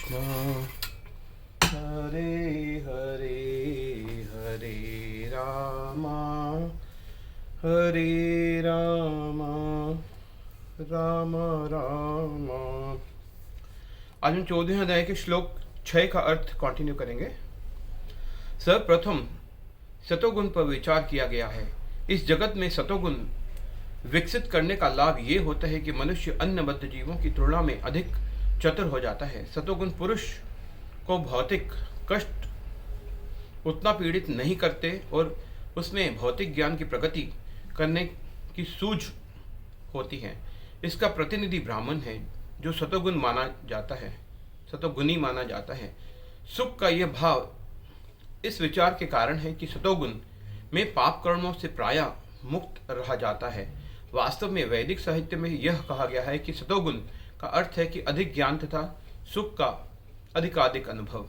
कृष्ण हरे हरे हरे रामा हरे रामा राम राम। आज हम 14वें अध्याय के श्लोक 6 का अर्थ कंटिन्यू करेंगे। सर्वप्रथम सतोगुण पर विचार किया गया है। इस जगत में सतोगुण विकसित करने का लाभ ये होता है कि मनुष्य अन्य बद्ध जीवों की तुलना में अधिक चतुर हो जाता है। सतोगुण पुरुष को भौतिक कष्ट उतना पीड़ित नहीं करते और उसमें भौतिक ज्ञान की प्रगति करने की सूझ होती है। इसका प्रतिनिधि ब्राह्मण है जो सतोगुण माना जाता है, सतोगुणी माना जाता है। सुख का यह भाव इस विचार के कारण है कि सतोगुण में पाप कर्मों से प्रायः मुक्त रहा जाता है। वास्तव में वैदिक साहित्य में यह कहा गया है कि सतोगुण का अर्थ है कि अधिक ज्ञान तथा सुख का अधिकाधिक अनुभव।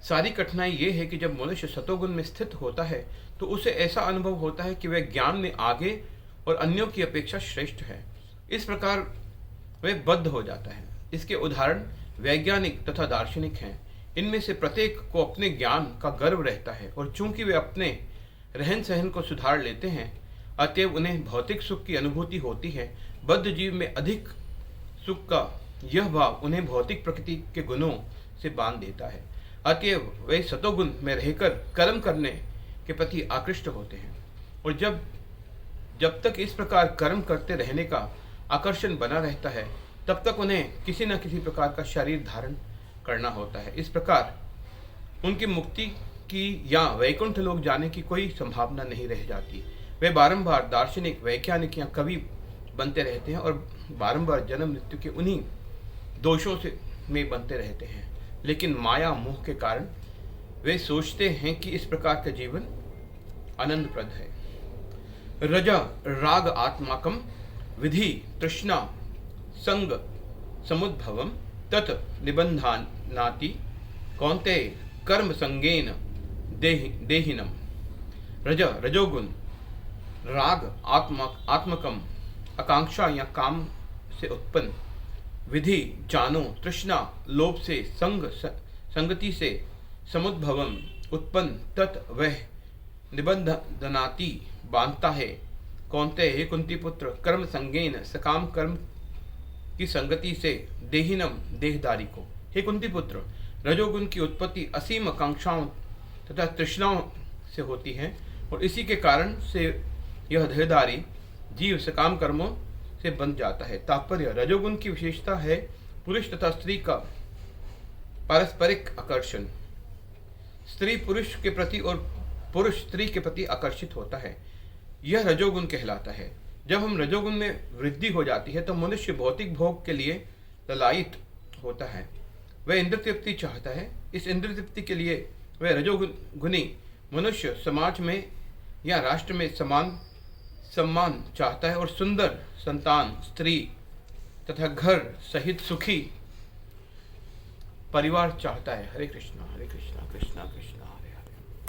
सारी कठिनाई ये है कि जब मनुष्य सतोगुण में स्थित होता है तो उसे ऐसा अनुभव होता है कि वह ज्ञान में आगे और अन्यों की अपेक्षा श्रेष्ठ है। इस प्रकार वह बद्ध हो जाता है। इसके उदाहरण वैज्ञानिक तथा दार्शनिक हैं। इनमें से प्रत्येक को अपने ज्ञान का गर्व रहता है और चूंकि वे अपने रहन सहन को सुधार लेते हैं अतएव उन्हें भौतिक सुख की अनुभूति होती है। बद्ध जीव में अधिक सुख का यह भाव उन्हें भौतिक प्रकृति के गुणों से बांध देता है। अतएव वे सतोगुण में रहकर कर्म करने के प्रति आकृष्ट होते हैं और जब तक इस प्रकार कर्म करते रहने का आकर्षण बना रहता है तब तक उन्हें किसी न किसी प्रकार का शरीर धारण करना होता है। इस प्रकार उनकी मुक्ति की या वैकुंठ लोक जाने की कोई संभावना नहीं रह जाती। वे बारंबार दार्शनिक, वैज्ञानिक या कवि बनते रहते हैं और बारंबार जन्म मृत्यु के उन्हीं दोषों से में बनते रहते हैं। लेकिन माया मोह के कारण वे सोचते हैं कि इस प्रकार का जीवन आनंदप्रद है। रजा राग आत्माकम विधि तृष्णा संग समुद्भवम तत् निबंधानाति कौन्तेय कर्म संगेन देहिनम। रजोगुण राग आत्मकम आकांक्षा या काम से उत्पन्न, विधि जानो, तृष्णा लोभ से, संगति से, समुद्भवम उत्पन्न, तत् वह निबंधनाति बांधता है। कौन्तेय हे कुंती पुत्र, कर्म संगेन सकाम कर्म की संगति से, देहिनम देहदारी को। हे कुंती पुत्र, रजोगुण की उत्पत्ति असीम आकांक्षाओं तथा तृष्णाओं से होती है और इसी के कारण से यह देहधारी जीव सकाम कर्मों से बंध जाता है। तात्पर्य, रजोगुण की विशेषता है पुरुष तथा स्त्री का पारस्परिक आकर्षण। स्त्री पुरुष के प्रति और पुरुष स्त्री के प्रति आकर्षित होता है, यह रजोगुण कहलाता है। जब हम रजोगुण में वृद्धि हो जाती है तो मनुष्य भौतिक भोग के लिए ललायित होता है। वह इंद्र तृप्ति चाहता है। इस इंद्र तृप्ति के लिए वह रजोगुणी मनुष्य समाज में या राष्ट्र में समान सम्मान चाहता है और सुंदर संतान, स्त्री तथा घर सहित सुखी परिवार चाहता है। हरे कृष्णा कृष्णा कृष्णा